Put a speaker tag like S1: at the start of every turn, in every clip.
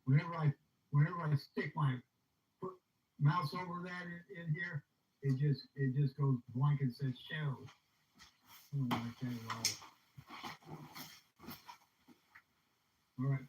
S1: whenever I stick my foot, mouse over that in here, it just goes blank and says show. I don't like that at all. All right.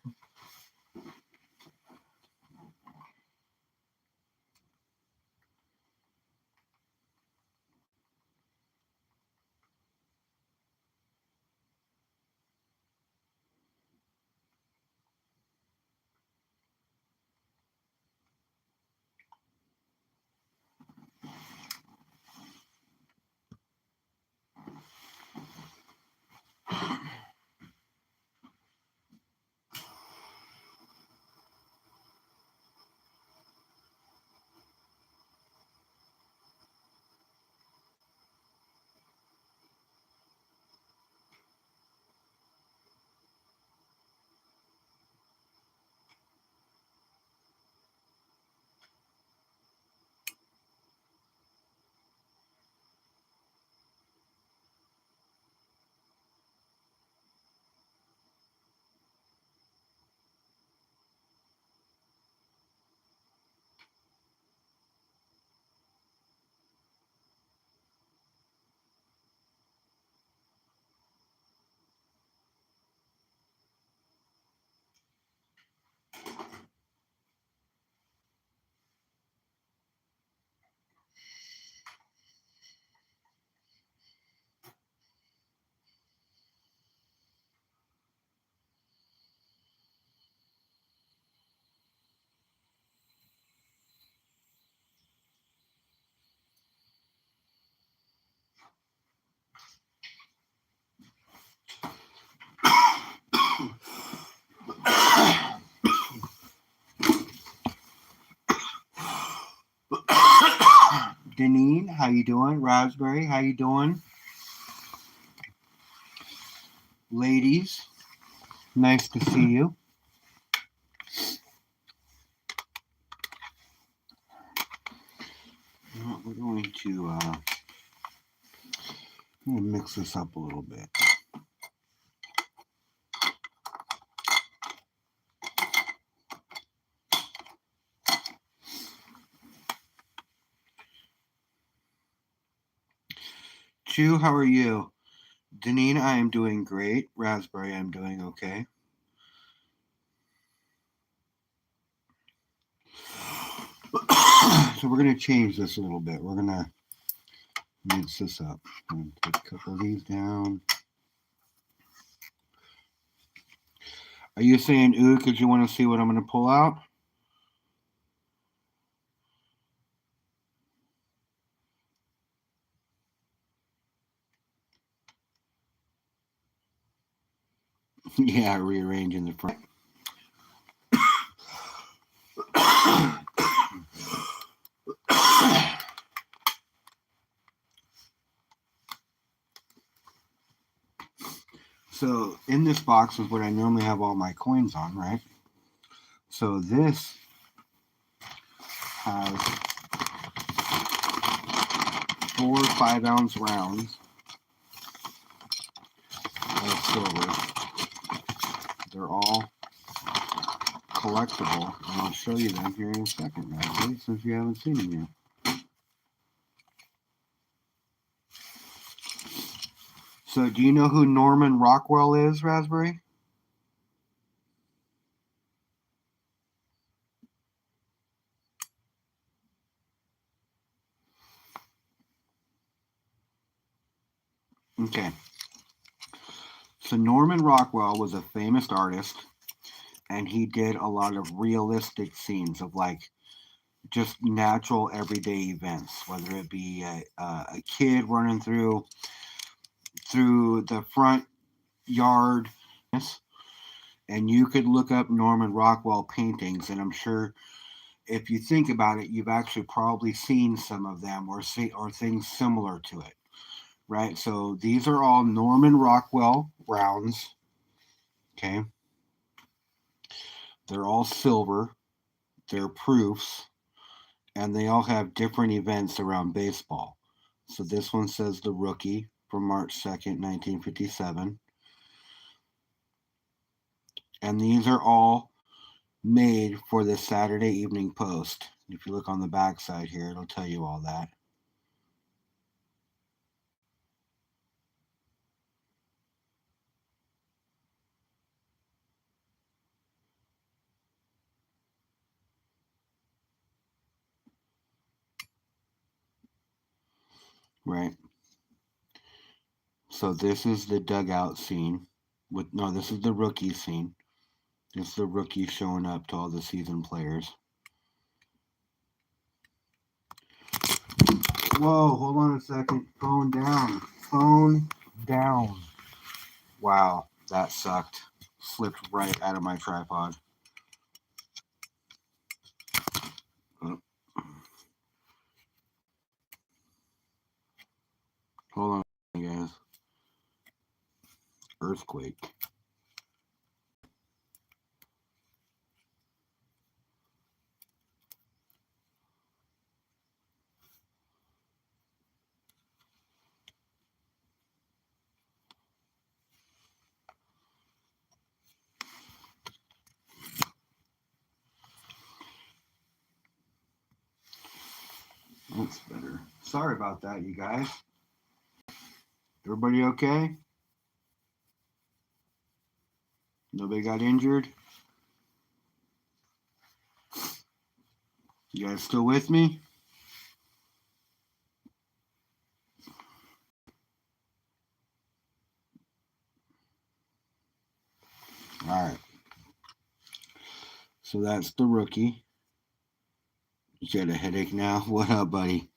S2: Deneen, how you doing? Raspberry, how you doing? Ladies, nice to see you. We're going to mix this up a little bit. Chu, how are you? Deneen, I am doing great. Raspberry, I'm doing okay. So we're going to change this a little bit. We're going to mix this up. I'm going to take a couple of these down. Are you saying ooh because you want to see what I'm going to pull out? Yeah, rearranging the front. So in this box is what I normally have all my coins on, right? So this has 4 5-ounce rounds of silver. They're all collectible, and I'll show you them here in a second, Raspberry, since you haven't seen them yet. So do you know who Norman Rockwell is, Raspberry? Okay. So Norman Rockwell was a famous artist, and he did a lot of realistic scenes of like just natural everyday events, whether it be a kid running through the front yard. And you could look up Norman Rockwell paintings, and I'm sure if you think about it, you've actually probably seen some of them or things similar to it, right? So these are all Norman Rockwell rounds. Okay, they're all silver. They're proofs, and they all have different events around baseball. So this one says the rookie from March 2nd, 1957. And these are all made for the Saturday Evening Post. If you look on the back side here, it'll tell you all that. Right. So this is the dugout scene. This is the rookie scene. This is the rookie showing up to all the seasoned players. Whoa, hold on a second. Phone down. Phone down. Wow, that sucked. Slipped right out of my tripod. Oh. Hold on, guys. Earthquake. That's better. Sorry about that, you guys. Everybody okay? Nobody got injured? You guys still with me? All right. So that's the rookie. You got a headache now? What up, buddy?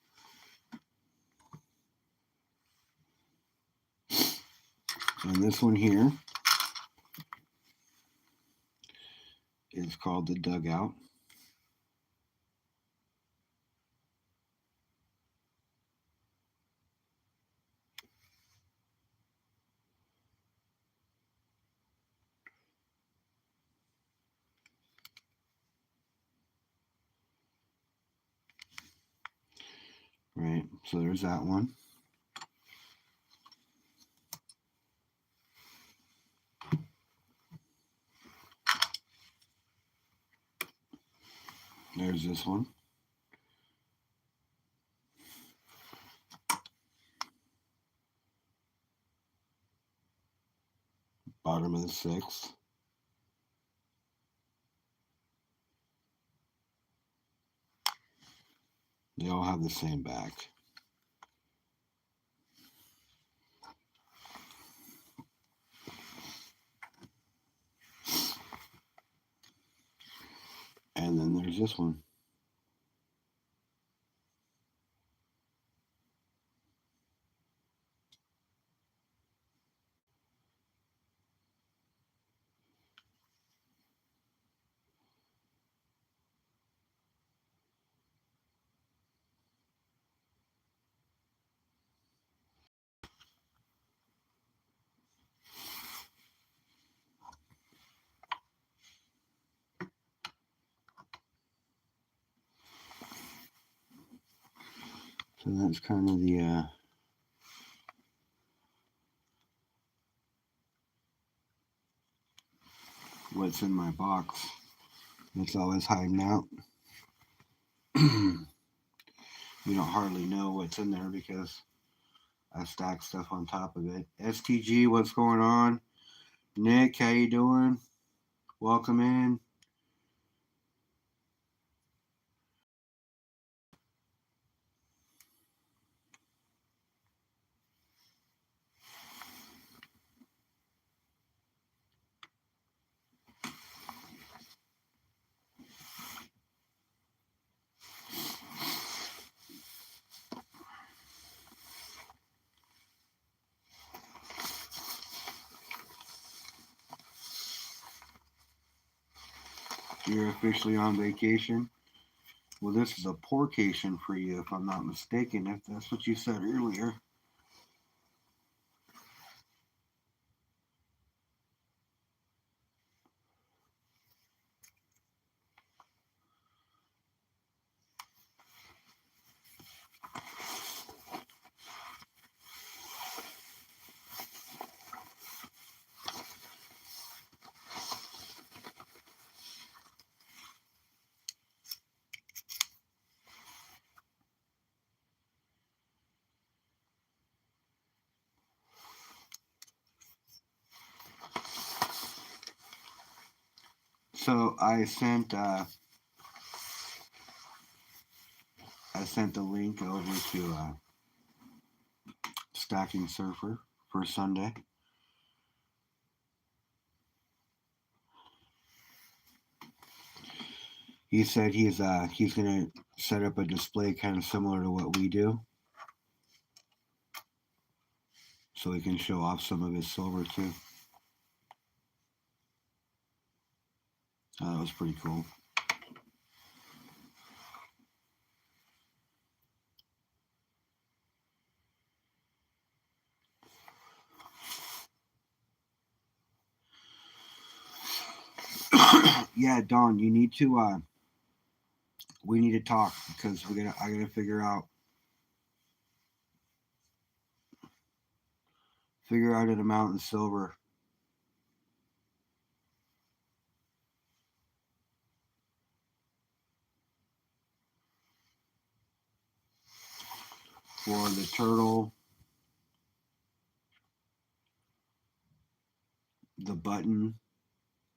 S2: And this one here is called the dugout. Right, so there's that one. There's this one. Bottom of the sixth. They all have the same back. And then there's this one. So that's kind of the what's in my box. It's always hiding out. You don't hardly know what's in there because I stack stuff on top of it. STG, what's going on? Nick, how you doing? Welcome in. You're officially on vacation. Well, this is a porkation for you, if I'm not mistaken, if that's what you said earlier. So I sent the link over to Stacking Surfer for Sunday. He said he's gonna set up a display kind of similar to what we do, so he can show off some of his silver too. That was pretty cool. Yeah, Don, you need to. We need to talk because I gotta figure out an amount in silver. For the turtle, the button,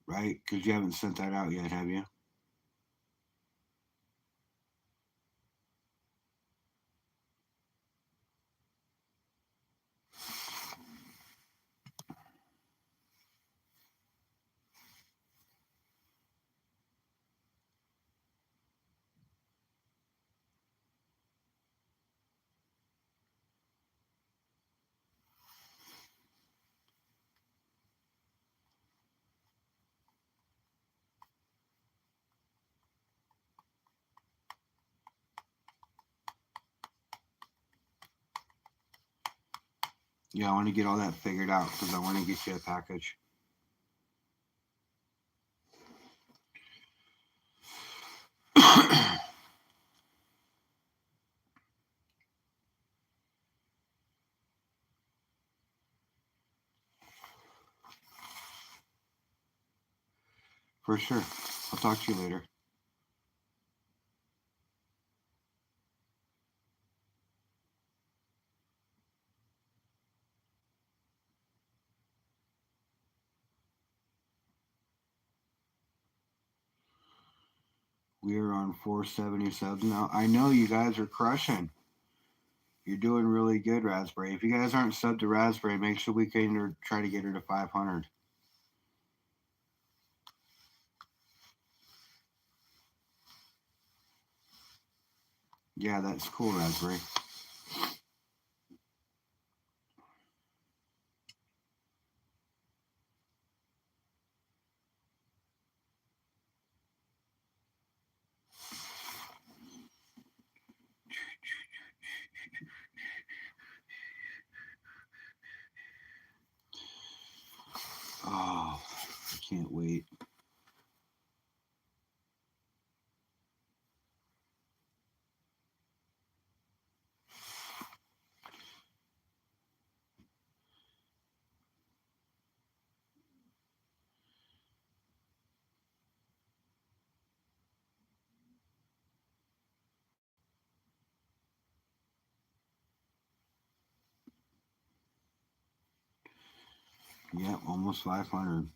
S2: right? Because you haven't sent that out yet, have you? Yeah, I want to get all that figured out because I want to get you a package. For sure. I'll talk to you later. We're on 477 now. I know you guys are crushing. You're doing really good, Raspberry. If you guys aren't subbed to Raspberry, make sure we can try to get her to 500. Yeah, that's cool, Raspberry. Oh, I can't wait. Yep, almost 500.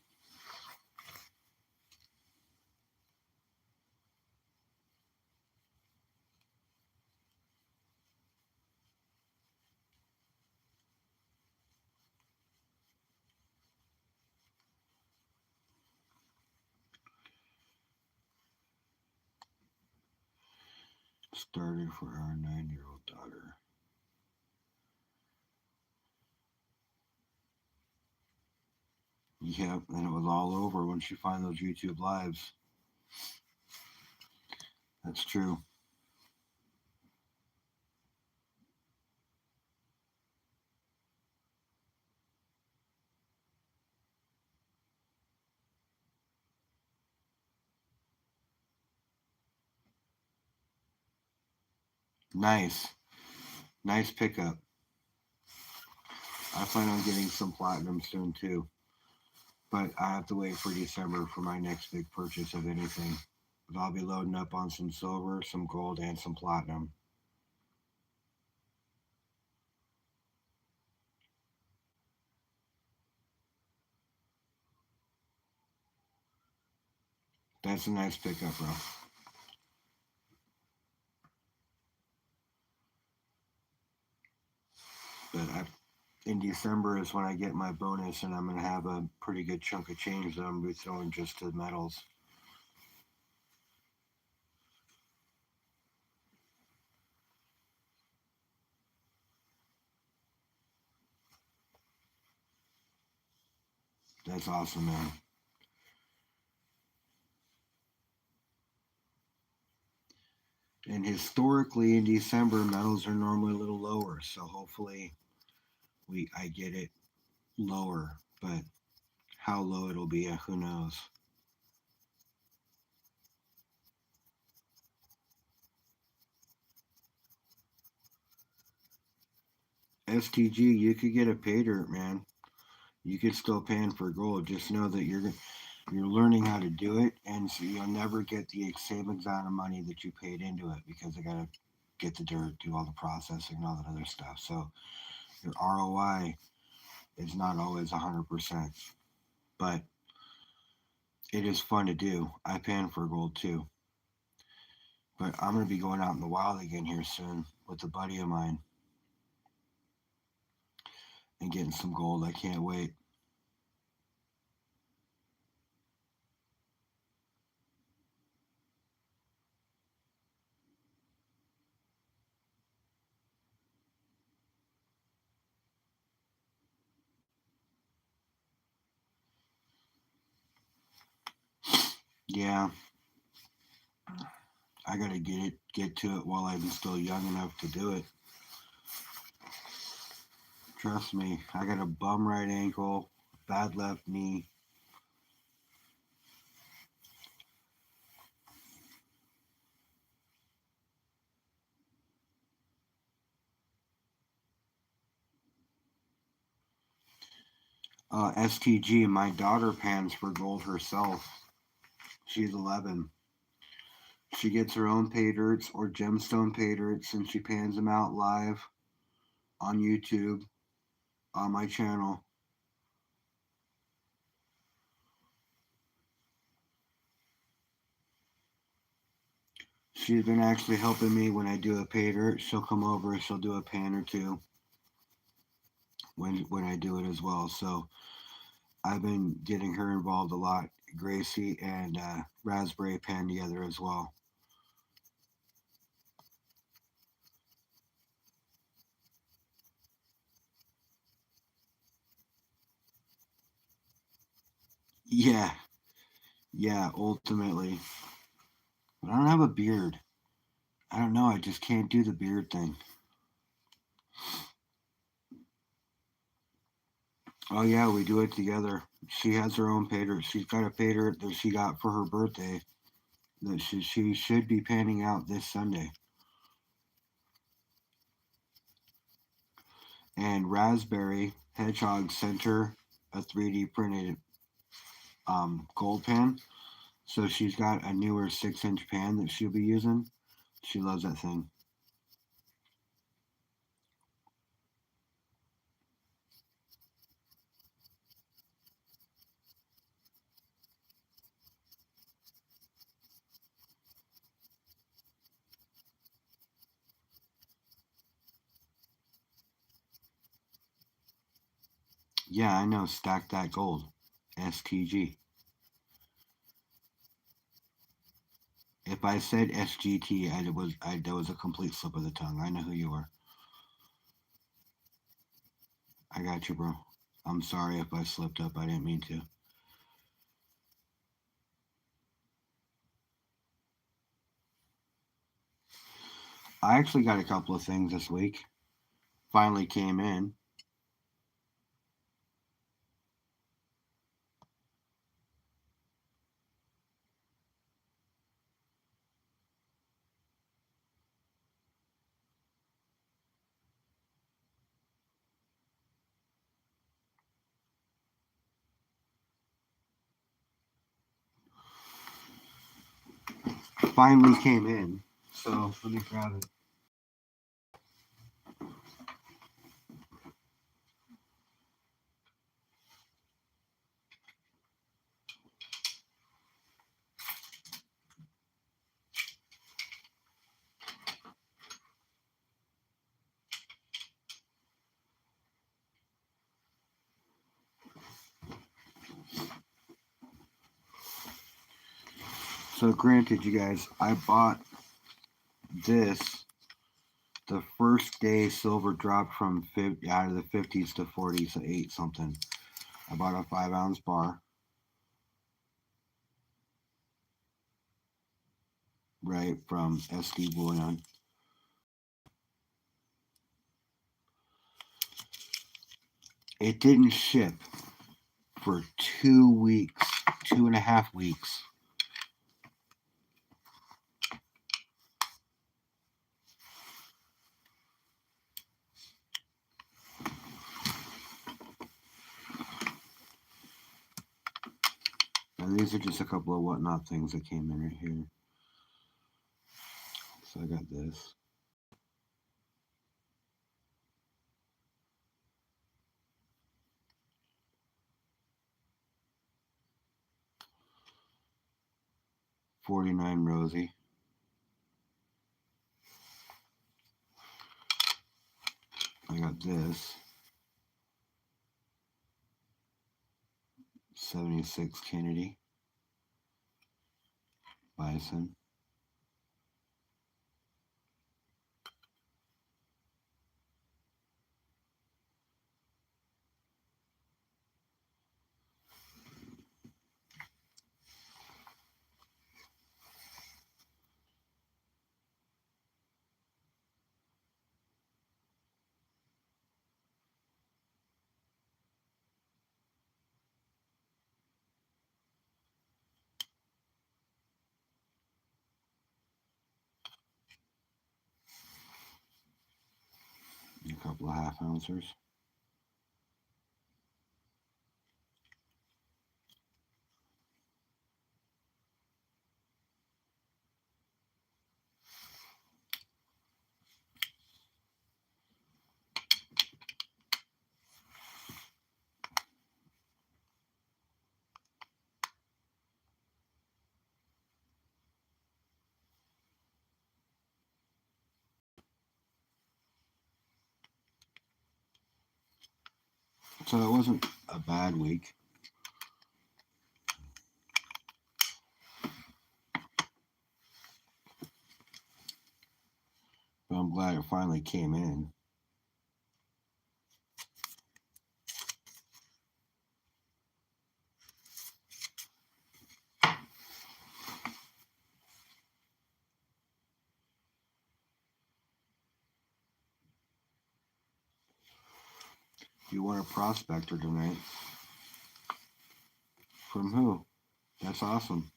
S2: Started for our 9-year-old daughter. Yep, and it was all over once you find those YouTube lives. That's true. Nice. Nice pickup. I plan on getting some platinum soon too. But I have to wait for December for my next big purchase of anything. But I'll be loading up on some silver, some gold, and some platinum. That's a nice pickup, bro. But in December is when I get my bonus, and I'm gonna have a pretty good chunk of change that I'm gonna be throwing just to metals. That's awesome, man. And historically, in December, metals are normally a little lower, so hopefully, I get it lower. But how low it'll be, who knows? STG, you could get a pay dirt, man. You could still pan for gold. Just know that you're learning how to do it, and so you'll never get the same amount of money that you paid into it because they gotta get the dirt, do all the processing, and all that other stuff. So your ROI is not always 100%, but it is fun to do. I pan for gold too, but I'm gonna be going out in the wild again here soon with a buddy of mine and getting some gold. I can't wait. Yeah, I gotta get to it while I'm still young enough to do it. Trust me, I got a bum right ankle, bad left knee. STG, my daughter pans for gold herself. She's 11. She gets her own pay dirts or gemstone pay dirts, and she pans them out live on YouTube on my channel. She's been actually helping me when I do a pay dirt. She'll come over, she'll do a pan or two when I do it as well. So I've been getting her involved a lot. Gracie and Raspberry pan together as well. Yeah, yeah, ultimately. But I don't have a beard. I don't know. I just can't do the beard thing. Oh yeah, we do it together. She has her own pay dirt. She's got a pay dirt that she got for her birthday that she should be panning out this Sunday. And Raspberry Hedgehog sent her a 3D printed gold pan. So she's got a newer 6-inch pan that she'll be using. She loves that thing. Yeah, I know. Stack that gold. STG. If I said SGT, that was a complete slip of the tongue. I know who you are. I got you, bro. I'm sorry if I slipped up. I didn't mean to. I actually got a couple of things this week. Finally came in. Finally came in. So let me grab it. So granted, you guys, I bought this the first day silver dropped from out of the 50s to 40s to 8 something. I bought a 5-ounce bar. Right from SD Bullion. It didn't ship for 2 weeks, 2.5 weeks. And these are just a couple of whatnot things that came in right here. So I got this. $49 Rosie. I got this. 76 Kennedy. Bison. A couple of 1/2 ounces. So it wasn't a bad week. But I'm glad it finally came in. You won a prospector tonight. From who? That's awesome.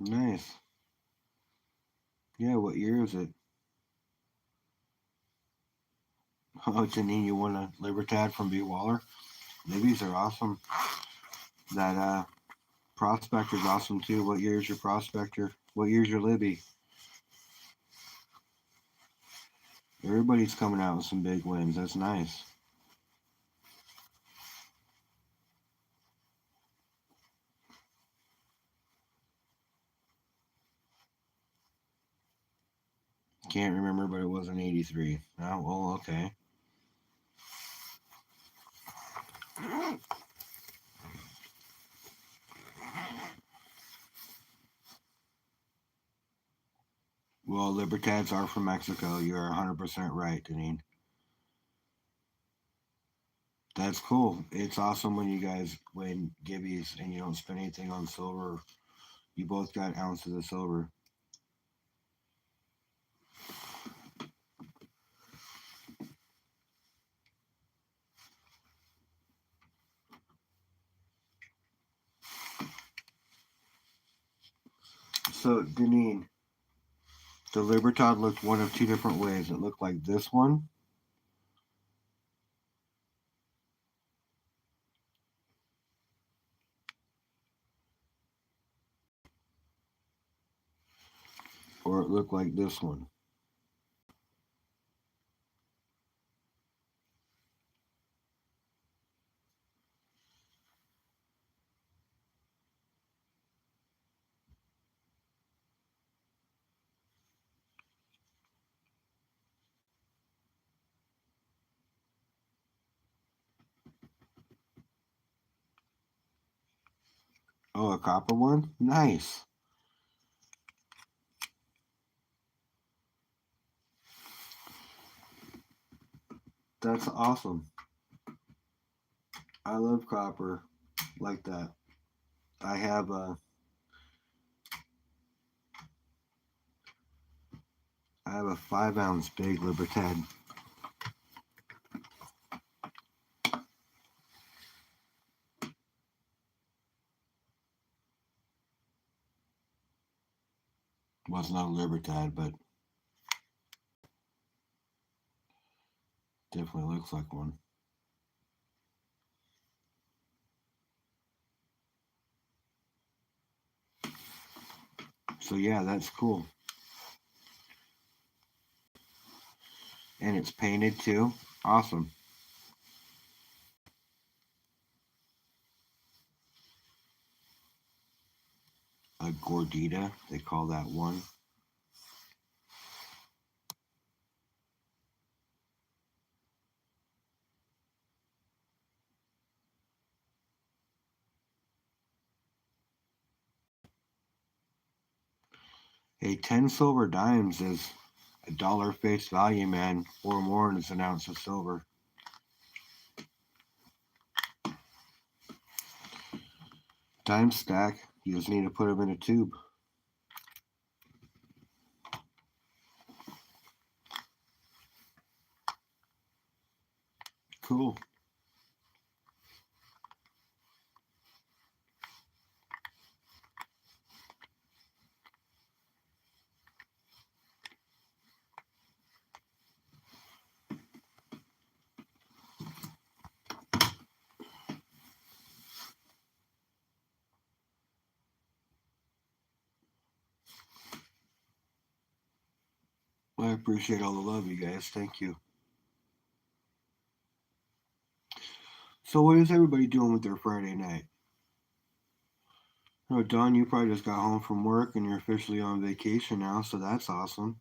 S2: Nice. Yeah, what year is it? Oh, Janine, you won a Libertad from B. Waller? Libby's are awesome. That Prospector's awesome too. What year's your Prospector? What year's your Libby? Everybody's coming out with some big wins. That's nice. Can't remember, but it was an 83. Oh, well, okay. Well, Libertads are from Mexico. You're 100% right, Deneen. That's cool. It's awesome when you guys win gibbies and you don't spend anything on silver. You both got ounces of silver. So, Deneen, the Libertad looked one of 2 different ways. It looked like this one. Or it looked like this one. Oh, a copper one? Nice. That's awesome. I love copper like that. I have a 5-ounce big Libertad. Well, it's not a Libertad, but definitely looks like one. So yeah, that's cool. And it's painted too. Awesome. A Gordita, they call that one. Hey, 10 silver dimes is $1 face value, man. 4 more and it's an ounce of silver. Dime stack, you just need to put them in a tube. Cool. Well, I appreciate all the love, you guys. Thank you. So, what is everybody doing with their Friday night? Oh, Don, you probably just got home from work and you're officially on vacation now, so that's awesome.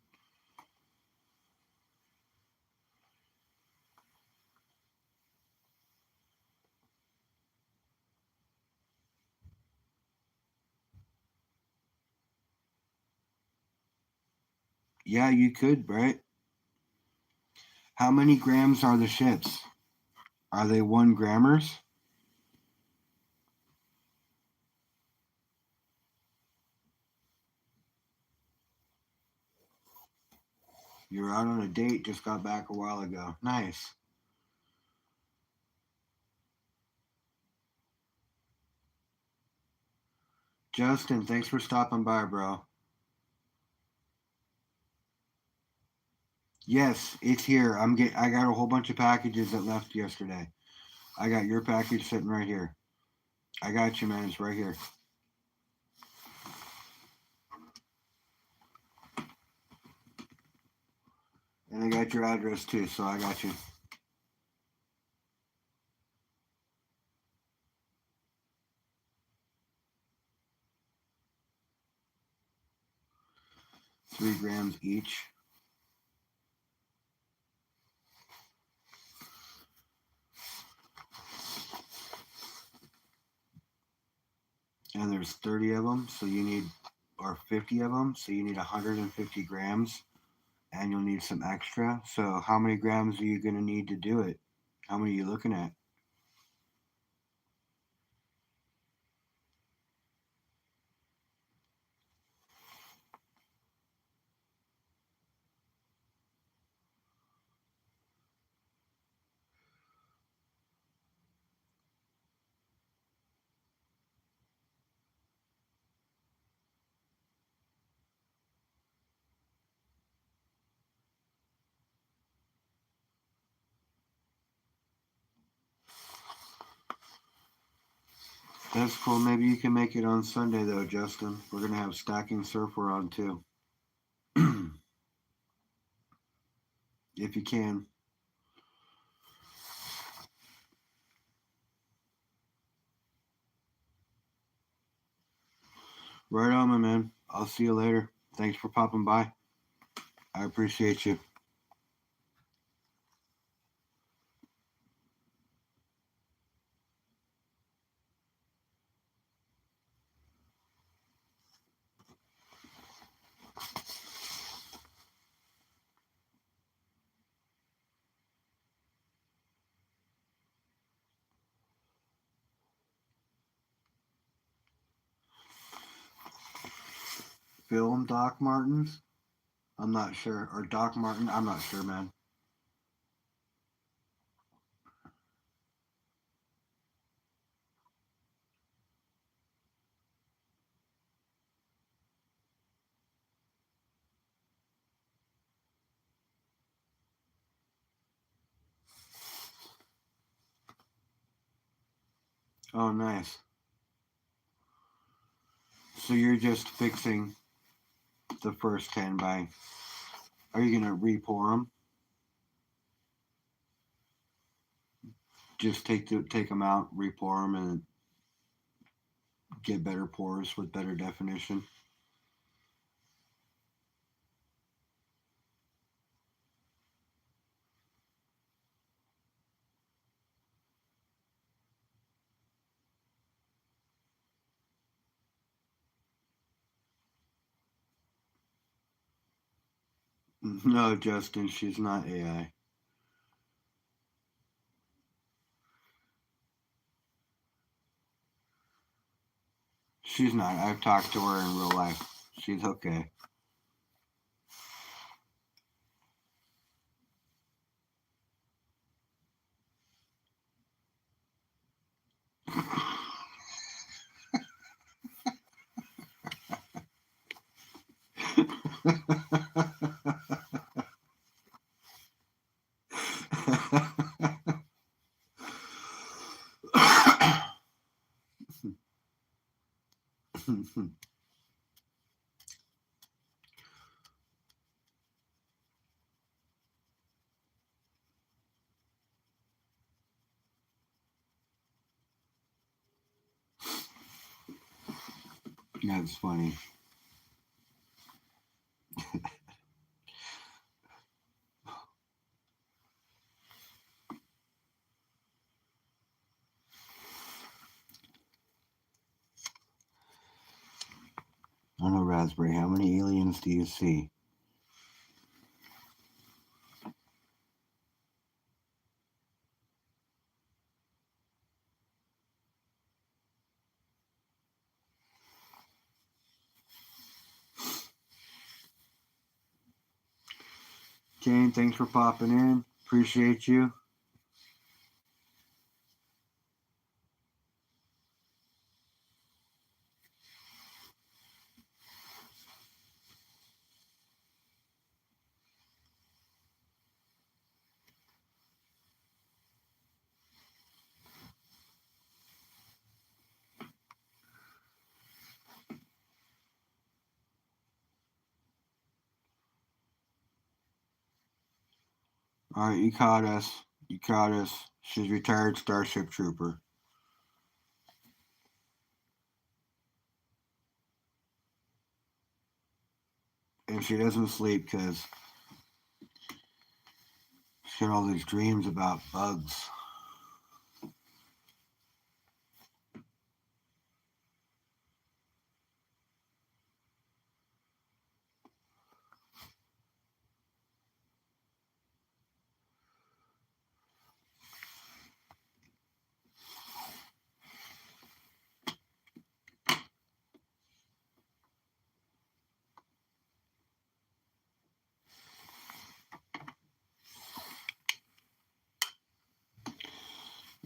S2: Yeah, you could, Brett. How many grams are the ships? Are they 1 grammers? You're out on a date, just got back a while ago. Nice. Justin, thanks for stopping by, bro. Yes, it's here. I got a whole bunch of packages that left yesterday. I got your package sitting right here. I got you, man. It's right here. And I got your address too, so I got you. $3 grams each. And there's 30 of them, so you need, or 50 of them, so you need 150 grams, and you'll need some extra. So how many grams are you going to need to do it? How many are you looking at? That's cool. Maybe you can make it on Sunday, though, Justin. We're going to have Stacking Surfer on, too. If you can. Right on, my man. I'll see you later. Thanks for popping by. I appreciate you. film Doc Martens. I'm not sure. Or Doc Martin. I'm not sure, man. Oh, nice. So you're just fixing the first 10 by. Are you going to re-pour them? Just take them out, re-pour them, and get better pours with better definition. No, Justin, she's not AI. She's not. I've talked to her in real life. She's okay. That's funny. I know, Raspberry. How many aliens do you see? Jane, thanks for popping in. Appreciate you. All right, you caught us. You caught us. She's retired Starship Trooper. And she doesn't sleep because she's got all these dreams about bugs.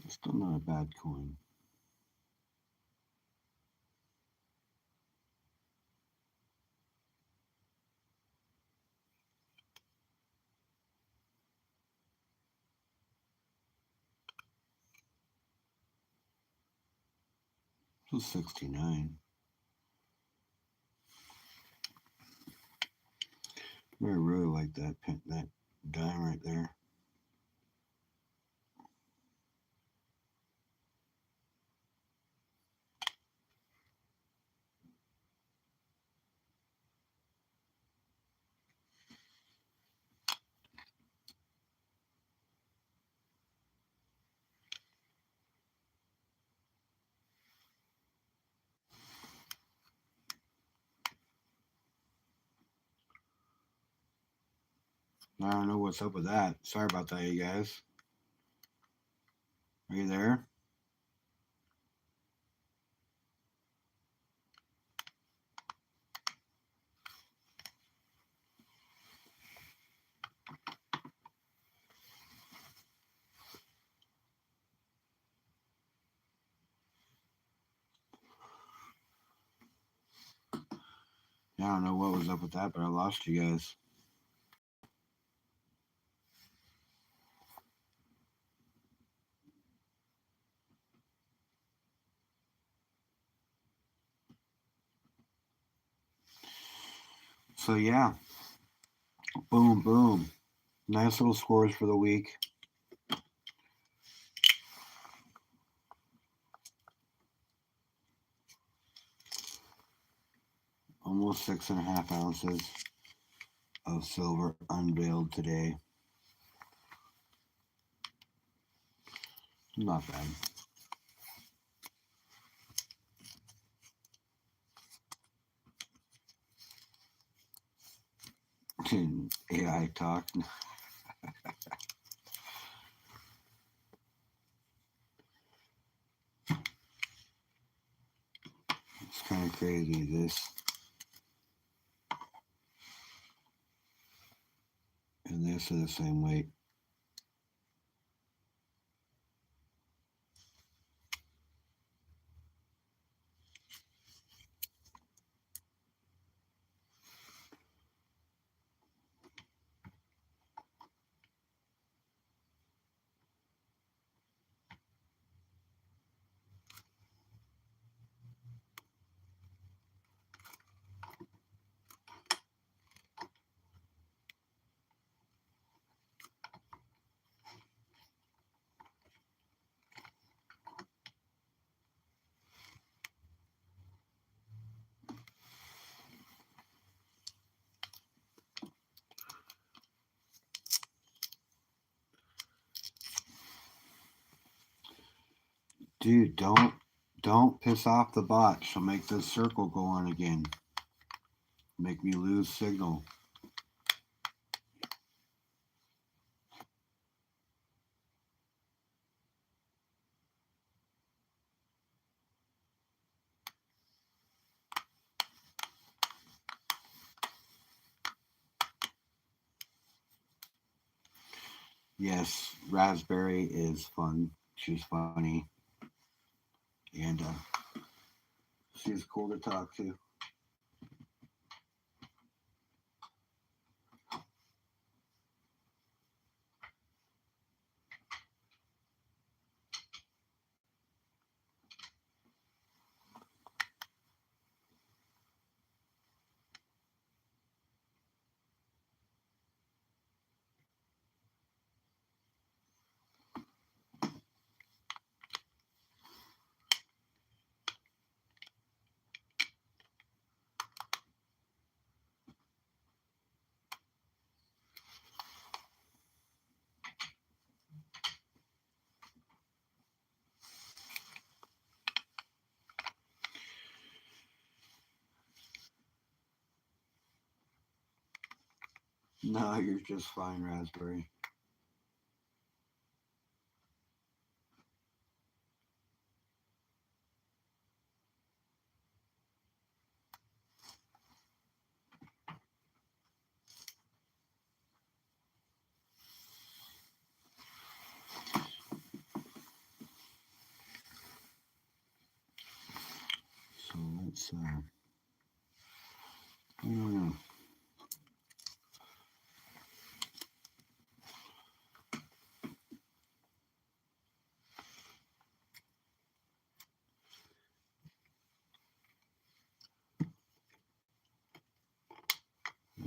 S2: It's still not a bad coin. It was 69. I really like that dime right there. I don't know what's up with that. Sorry about that, you guys. Are you there? I don't know what was up with that, but I lost you guys. So yeah, boom, boom. Nice little scores for the week. Almost 6.5 ounces of silver unveiled today. Not bad. AI talk. It's kind of crazy. This and this are the same weight. Dude, don't piss off the bot. She'll make this circle go on again. Make me lose signal. Yes, Raspberry is fun. She's funny. And she's cool to talk to. No, you're just fine, Raspberry. So let's I don't know.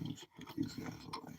S2: Let's put these guys away.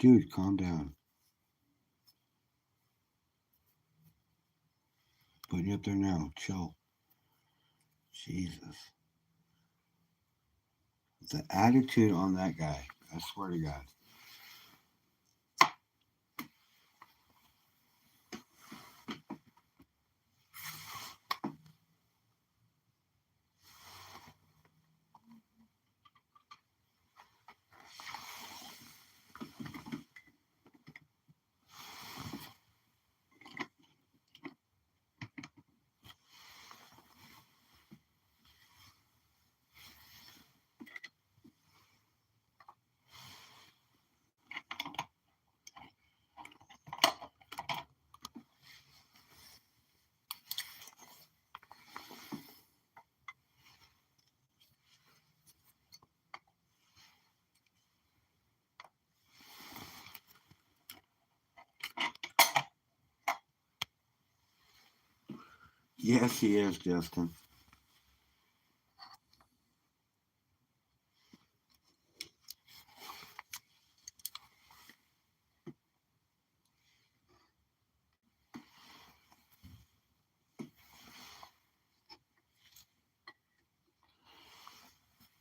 S2: Dude, calm down. Putting you up there now. Chill. Jesus. The attitude on that guy. I swear to God. Yes, he is, Justin.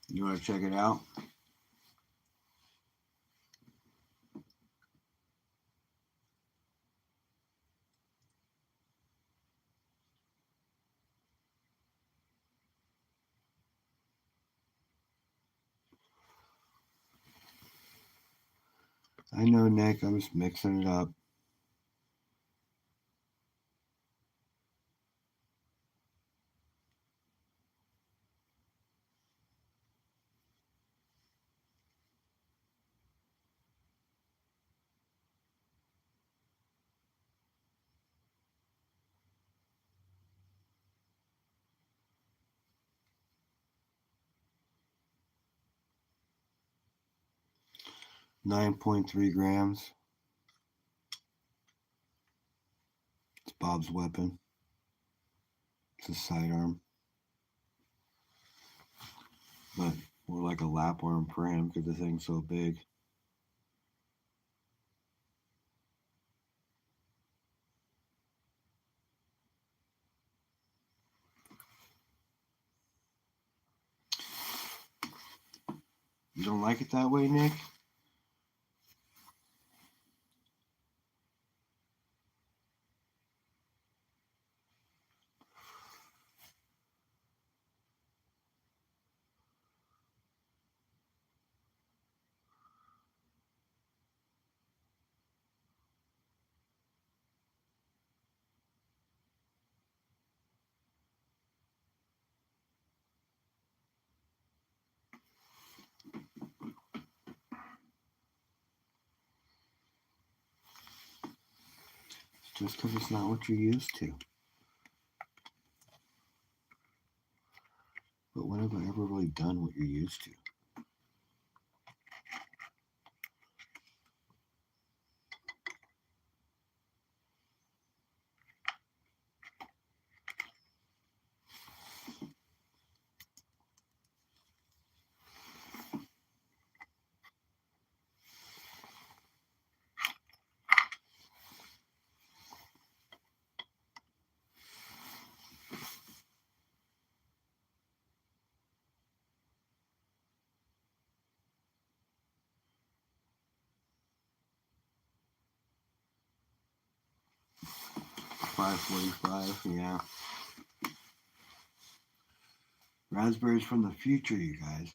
S2: You want to check it out? I know, Nick. I'm just mixing it up. .3 grams. It's Bob's weapon. It's a sidearm. But more like a lapworm for him because the thing's so big. You don't like it that way, Nick? Just because it's not what you're used to. But when have I ever really done what you're used to? $5.45, yeah. Raspberries from the future, you guys.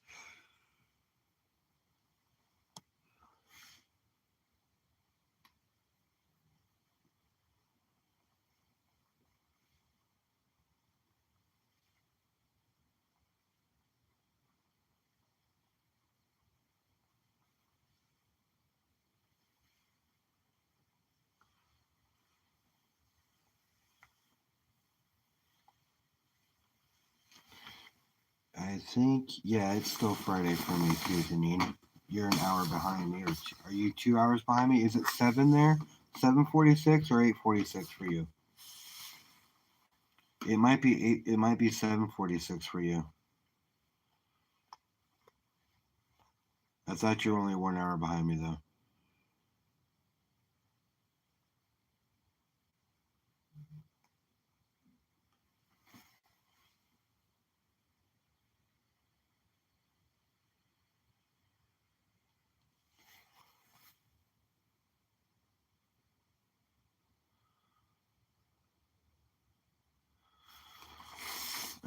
S2: I think, yeah, it's still Friday for me too, Janine. You're an hour behind me. Or are you 2 hours behind me? Is it 7 there? 7:46 or 8:46 for you? It might be 8. It might be 7:46 for you. I thought you were only 1 hour behind me though.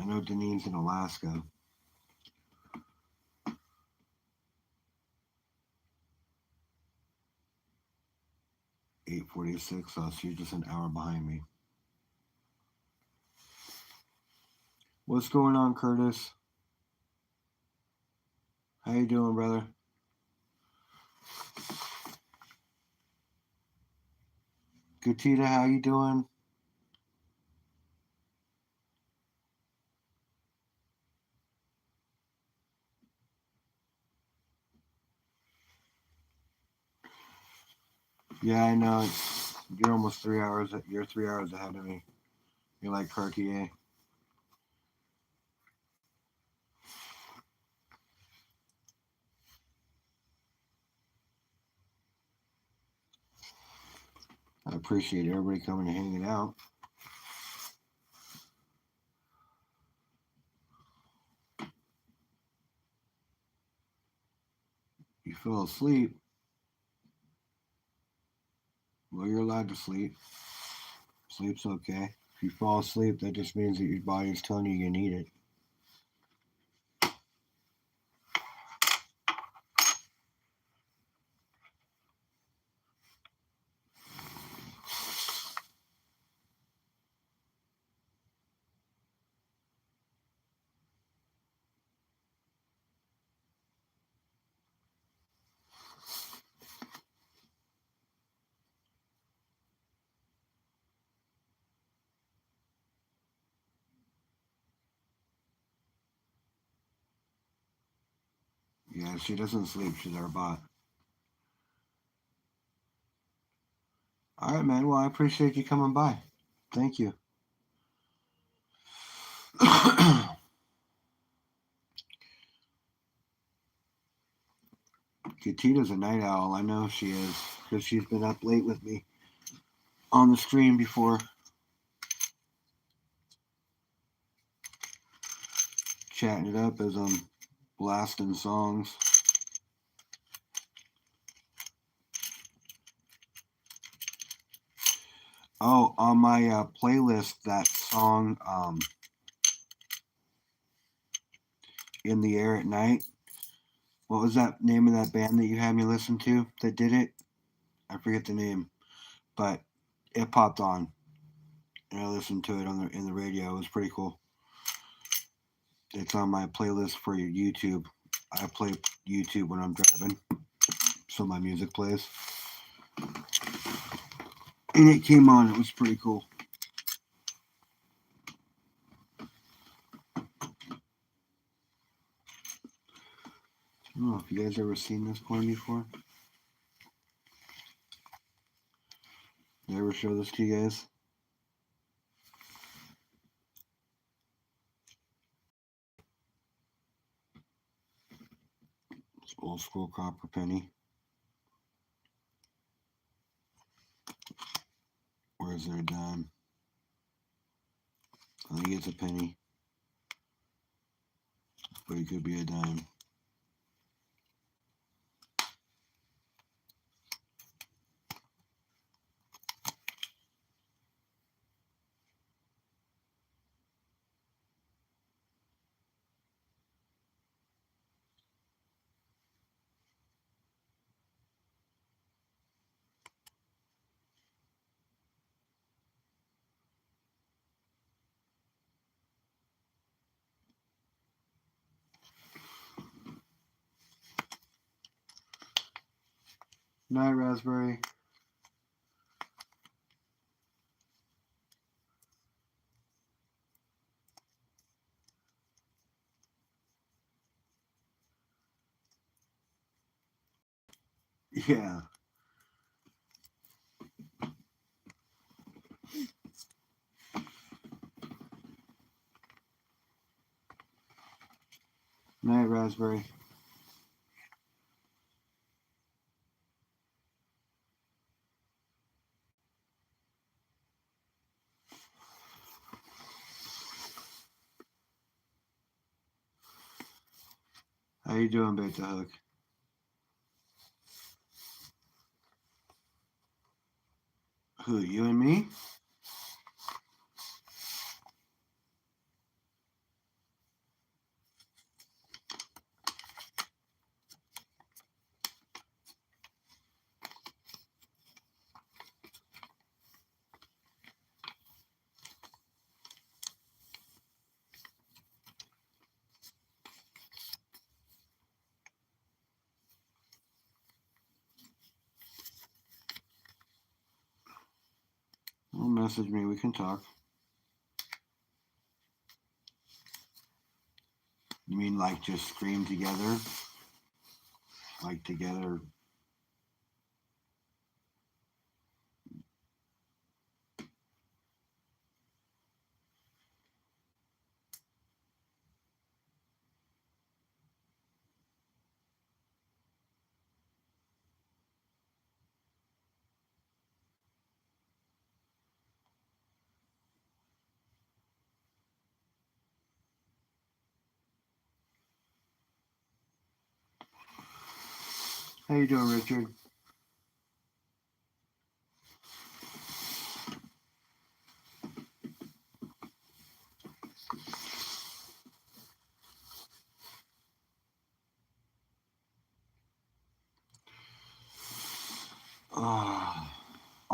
S2: I know Denine's in Alaska. 8:46, so she's just an hour behind me. What's going on, Curtis? How you doing, brother? Gutita, how you doing? Yeah, I know. You're almost 3 hours. You're 3 hours ahead of me. You're like Cartier. I appreciate everybody coming and hanging out. You fell asleep. Well, you're allowed to sleep. Sleep's okay. If you fall asleep, that just means that your body's telling you need it. Yeah, she doesn't sleep. She's our bot. All right, man. Well, I appreciate you coming by. Thank you. Katita's a night owl. I know she is because she's been up late with me on the screen before. Chatting it up as I'm blasting songs. Oh, on my playlist, that song In the Air at Night. What was that name of that band that you had me listen to that did it? I forget the name, but it popped on, and I listened to it in the radio. It was pretty cool. It's on my playlist for your YouTube. I play YouTube when I'm driving, so my music plays. And it came on. It was pretty cool. I don't know if you guys ever seen this porn before. Did I ever show this to you guys? It's old school copper penny. Or is there a dime? I think it's a penny. But it could be a dime. Night, Raspberry. Yeah. Night, Raspberry. How you doing, Beta Hook? Who, you and me? message me. We can talk. You mean like just scream together? Like together? How you doing, Richard?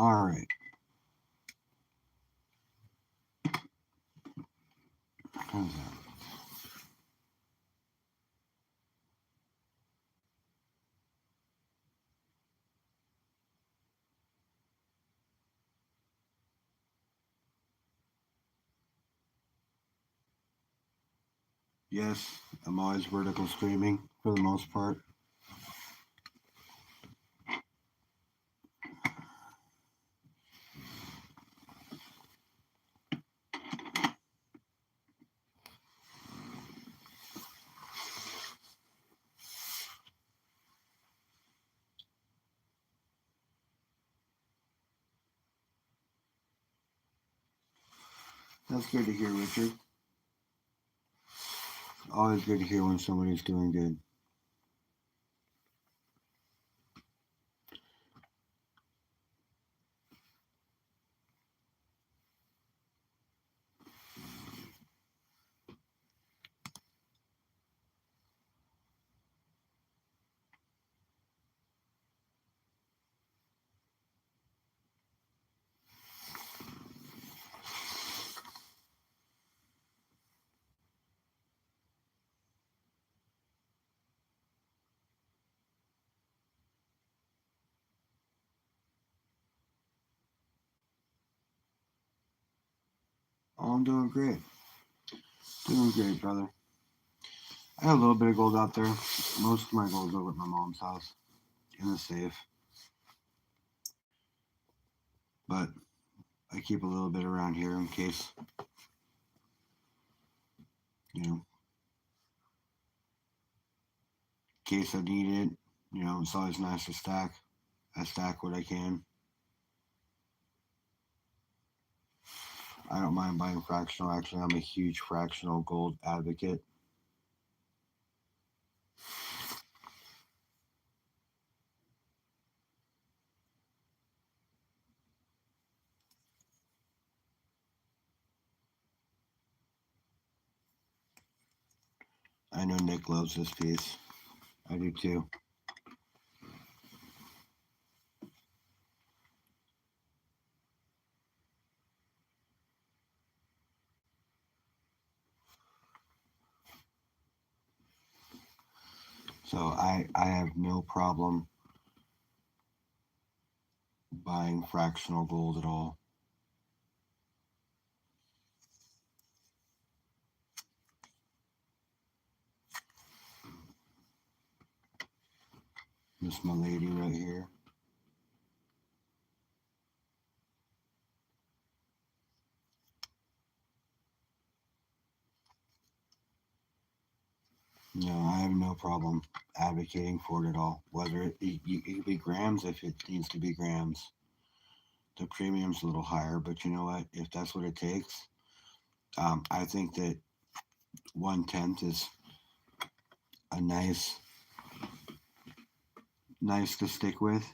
S2: All right. How's that? Yes, I'm always vertical streaming for the most part. That's good to hear, Richard. Always good to hear when somebody's doing good. Oh, I'm doing great. Doing great, brother. I have a little bit of gold out there. Most of my gold's over at my mom's house in the safe. But I keep a little bit around here in case, in case I need it. It's always nice to stack. I stack what I can. I don't mind buying fractional. Actually, I'm a huge fractional gold advocate. I know Nick loves this piece. I do too. So I have no problem buying fractional gold at all. This my lady right here. I have no problem advocating for it at all. Whether it could be grams if it needs to be grams. The premium's a little higher, but you know what? If that's what it takes, I think that 1/10 is a nice to stick with.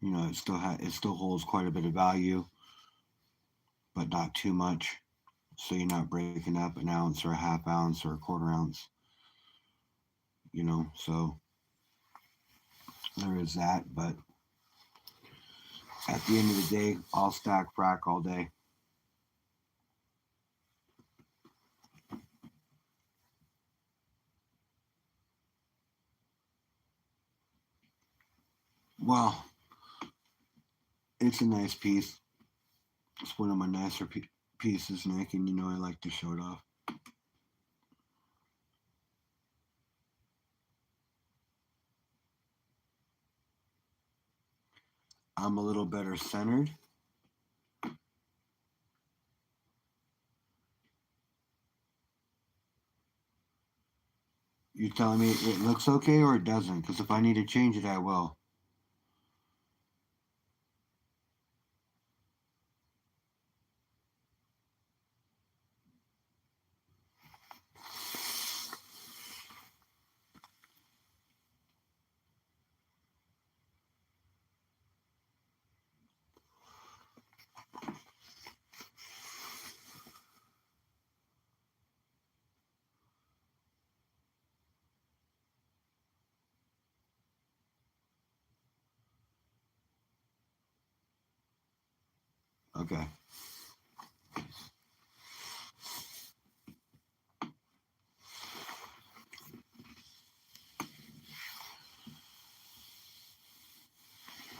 S2: It still holds quite a bit of value, but not too much. So you're not breaking up an ounce or a half ounce or a quarter ounce. So there is that. But at the end of the day, I'll stack frac all day. Well, it's a nice piece. It's one of my nicer pieces, Nick, and you know I like to show it off. I'm a little better centered. You're telling me it looks okay or it doesn't? Because if I need to change it, I will. Okay.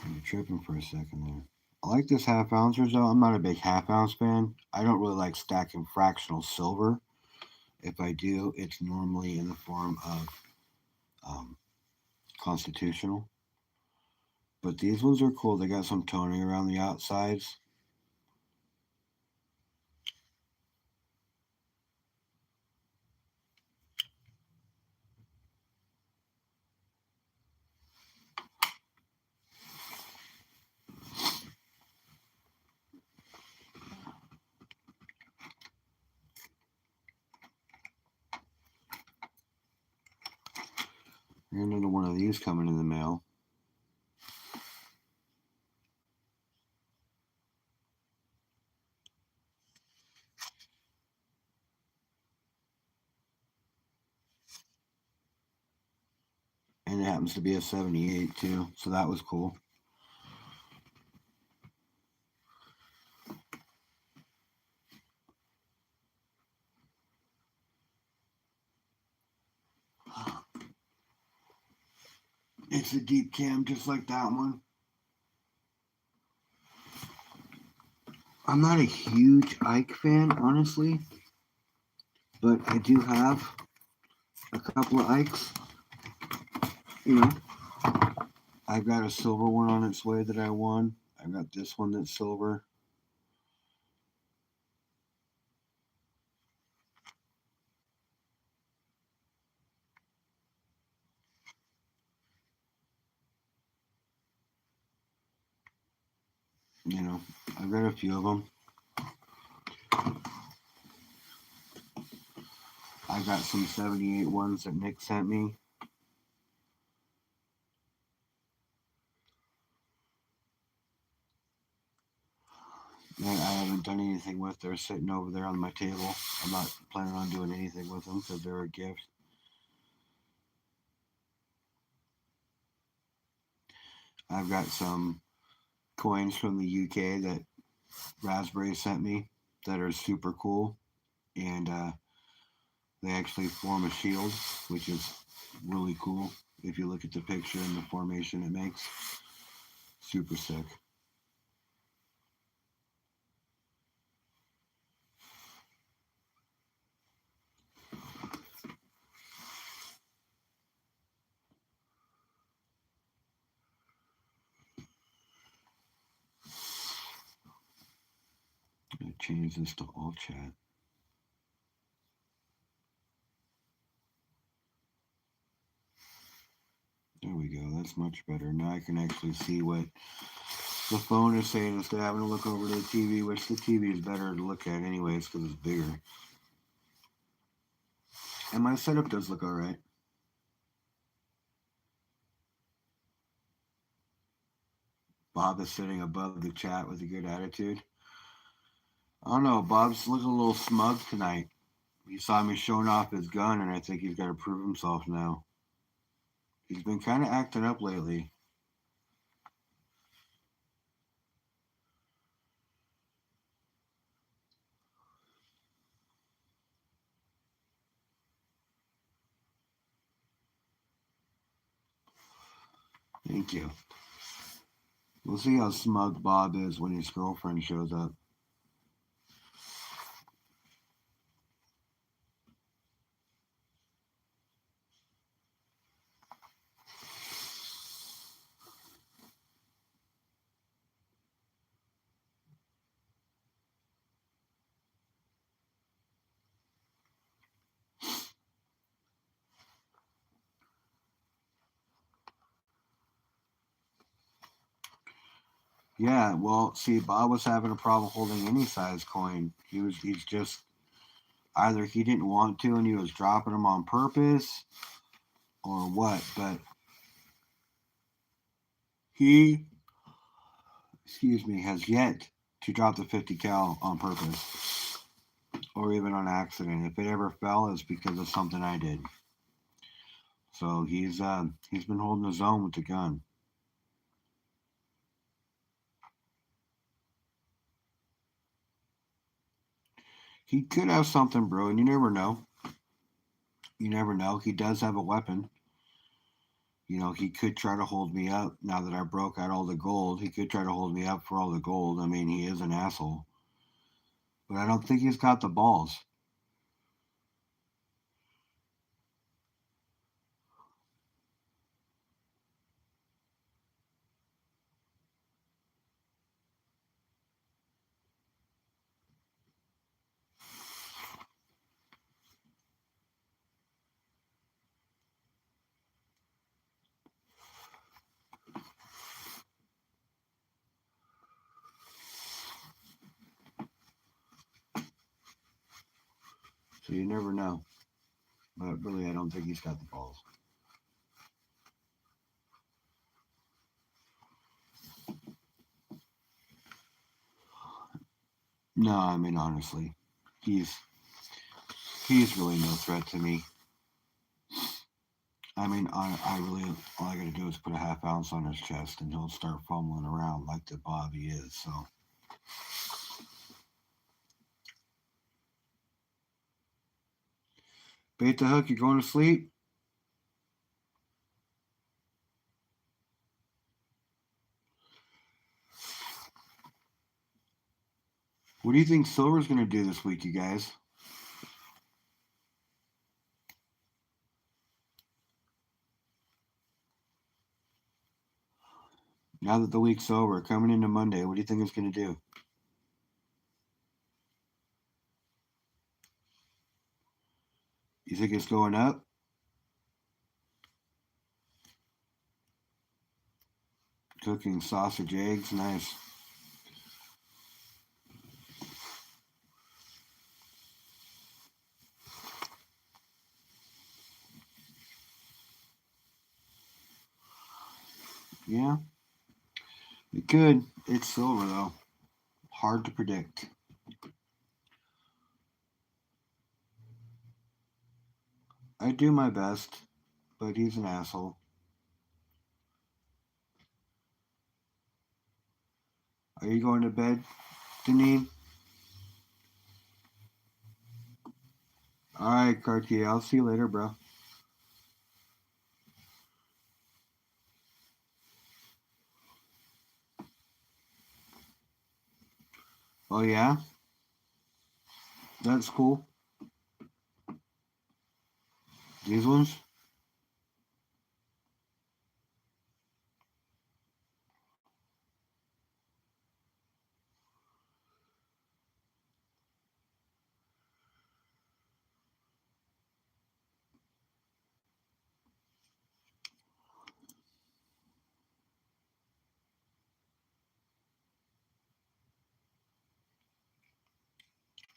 S2: You're tripping for a second there. I like this half ouncers though. I'm not a big half ounce fan. I don't really like stacking fractional silver. If I do, it's normally in the form of um, constitutional. But these ones are cool. They got some toning around the outsides. And another one of these coming in the mail. And it happens to be a 78 too. So that was cool. It's a deep cam just like that one. I'm not a huge Ike fan, honestly, but I do have a couple of Ikes. You know, I've got a silver one on its way that I won. I've got this one that's silver. You know, I've got a few of them. I got some 78 ones that Nick sent me. That I haven't done anything with. They're sitting over there on my table. I'm not planning on doing anything with them because they're a gift. I've got some coins from the UK that Raspberry sent me that are super cool. And they actually form a shield, which is really cool. If you look at the picture and the formation it makes, super sick. I'm gonna change this to all chat. There we go. That's much better. Now I can actually see what the phone is saying instead of having to look over to the TV, which the TV is better to look at anyways because it's bigger. And my setup does look alright. Bob is sitting above the chat with a good attitude. I don't know. Bob's looking a little smug tonight. He saw me showing off his gun, and I think he's got to prove himself now. He's been kind of acting up lately. Thank you. We'll see how smug Bob is when his girlfriend shows up. Yeah, well, see, Bob was having a problem holding any size coin. He's just either he didn't want to and he was dropping them on purpose or what, but he, excuse me, has yet to drop the 50 cal on purpose or even on accident. If it ever fell, it's because of something I did. So he's been holding his own with the gun. He could have something brewing. You never know. You never know. He does have a weapon. He could try to hold me up now that I broke out all the gold. He could try to hold me up for all the gold. I mean, he is an asshole. But I don't think he's got the balls. So you never know. But really, I don't think he's got the balls. No, I mean, honestly, he's he's really no threat to me. I mean, I really, all I gotta do is put a half ounce on his chest and he'll start fumbling around like the Bobby is. So, bait the hook, you're going to sleep? What do you think Silver's gonna do this week, you guys? Now that the week's over, coming into Monday, what do you think it's gonna do? You think it's going up? Cooking sausage eggs, nice. Yeah, it could. It's Silver though. Hard to predict. I do my best, but he's an asshole. Are you going to bed, Deneen? All right, Cartier. I'll see you later, bro. Oh yeah, that's cool. These ones.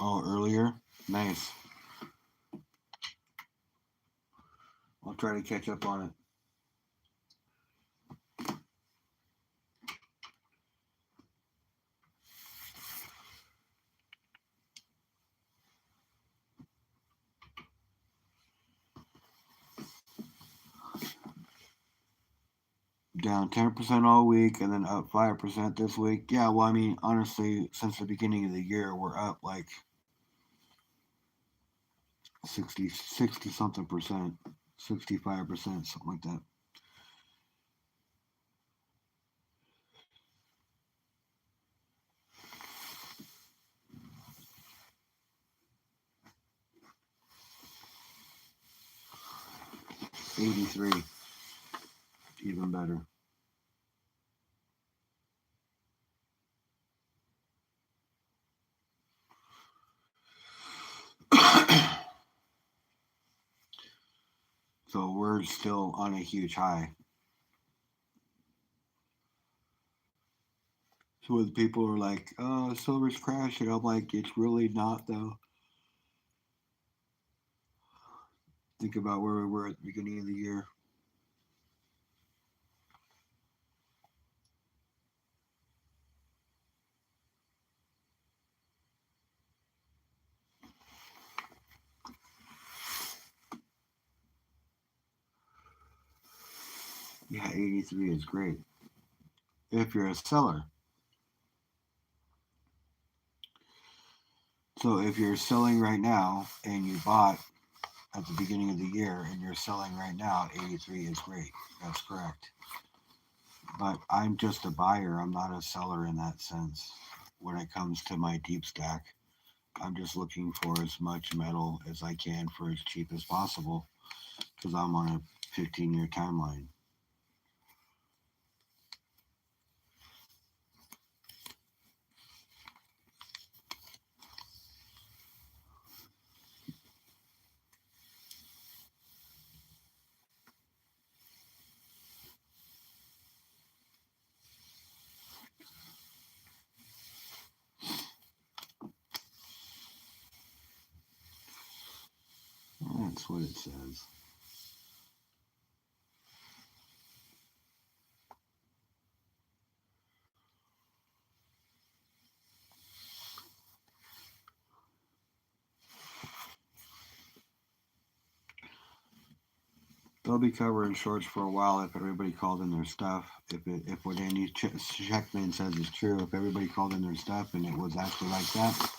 S2: Oh, earlier. Nice. I'll try to catch up on it. Down 10% all week and then up 5% this week. Yeah, well, I mean, honestly, since the beginning of the year, we're up like 60 something percent, 65%, something like that. 83. Even better. So we're still on a huge high. So when people are like, "Oh, silver's crashing," I'm like, "It's really not, though." Think about where we were at the beginning of the year. Yeah, 83 is great if you're a seller. So if you're selling right now and you bought at the beginning of the year and you're selling right now, 83 is great. That's correct. But I'm just a buyer. I'm not a seller in that sense. When it comes to my deep stack, I'm just looking for as much metal as I can for as cheap as possible because I'm on a 15-year timeline. That's what it says. They'll be covering shorts for a while if everybody called in their stuff. If what Andy Checkman says is true, if everybody called in their stuff and it was actually like that,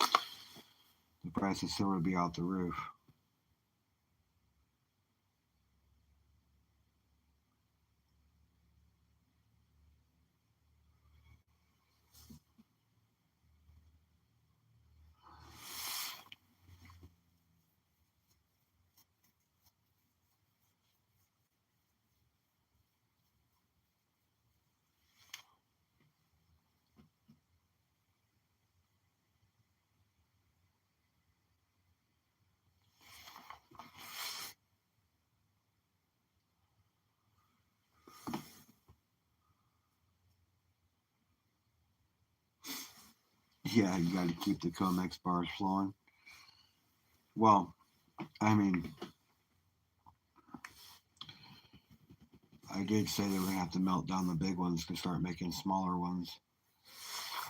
S2: the price of silver would be out the roof. Yeah, you got to keep the COMEX bars flowing. Well, I mean, I did say they were going to have to melt down the big ones to start making smaller ones.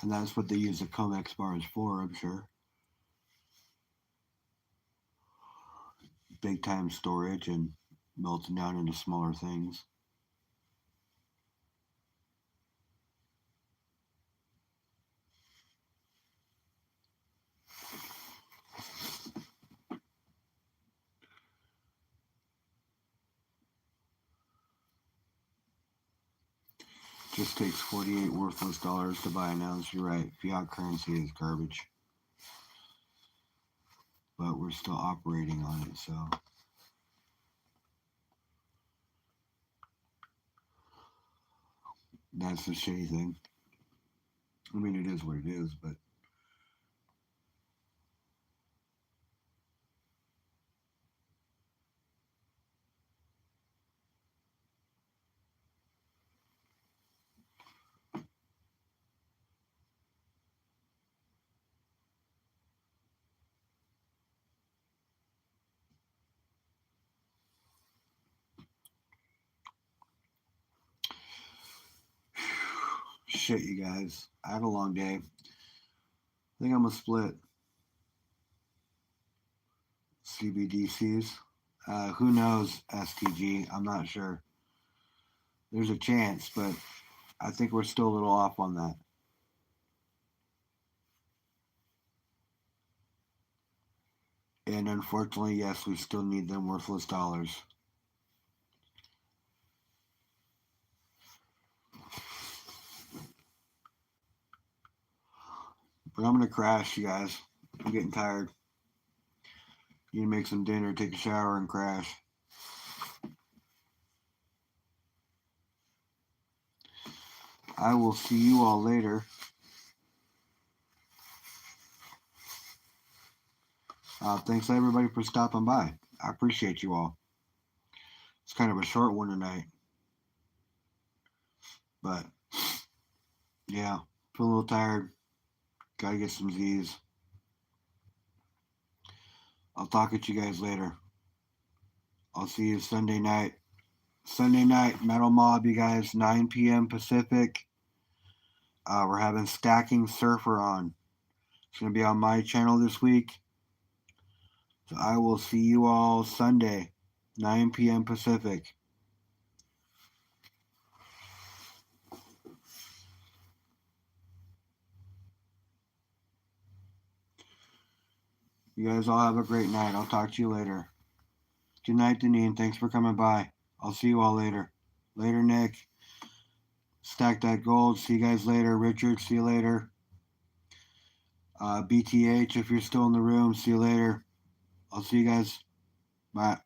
S2: And that's what they use the COMEX bars for, I'm sure. Big time storage and melting down into smaller things. Just takes 48 worthless dollars to buy an ounce. You're right. Fiat currency is garbage. But we're still operating on it, so. That's the shitty thing. I mean, it is what it is, but. Shit, you guys. I had a long day. I think I'm gonna split CBDCs. Who knows, STG? I'm not sure. There's a chance, but I think we're still a little off on that. And unfortunately, yes, we still need them worthless dollars. But I'm gonna crash, you guys. I'm getting tired. You need to make some dinner, take a shower, and crash. I will see you all later. Thanks everybody for stopping by. I appreciate you all. It's kind of a short one tonight. But yeah, feel a little tired. Gotta get some Z's. I'll talk at you guys later. I'll see you Sunday night. Sunday night, Metal Mob, you guys, 9 p.m. Pacific. We're having Stacking Surfer on. It's going to be on my channel this week. So I will see you all Sunday, 9 p.m. Pacific. You guys all have a great night. I'll talk to you later. Good night, Deneen. Thanks for coming by. I'll see you all later. Later, Nick. Stack that gold. See you guys later. Richard, see you later. BTH, if you're still in the room, see you later. I'll see you guys. Bye.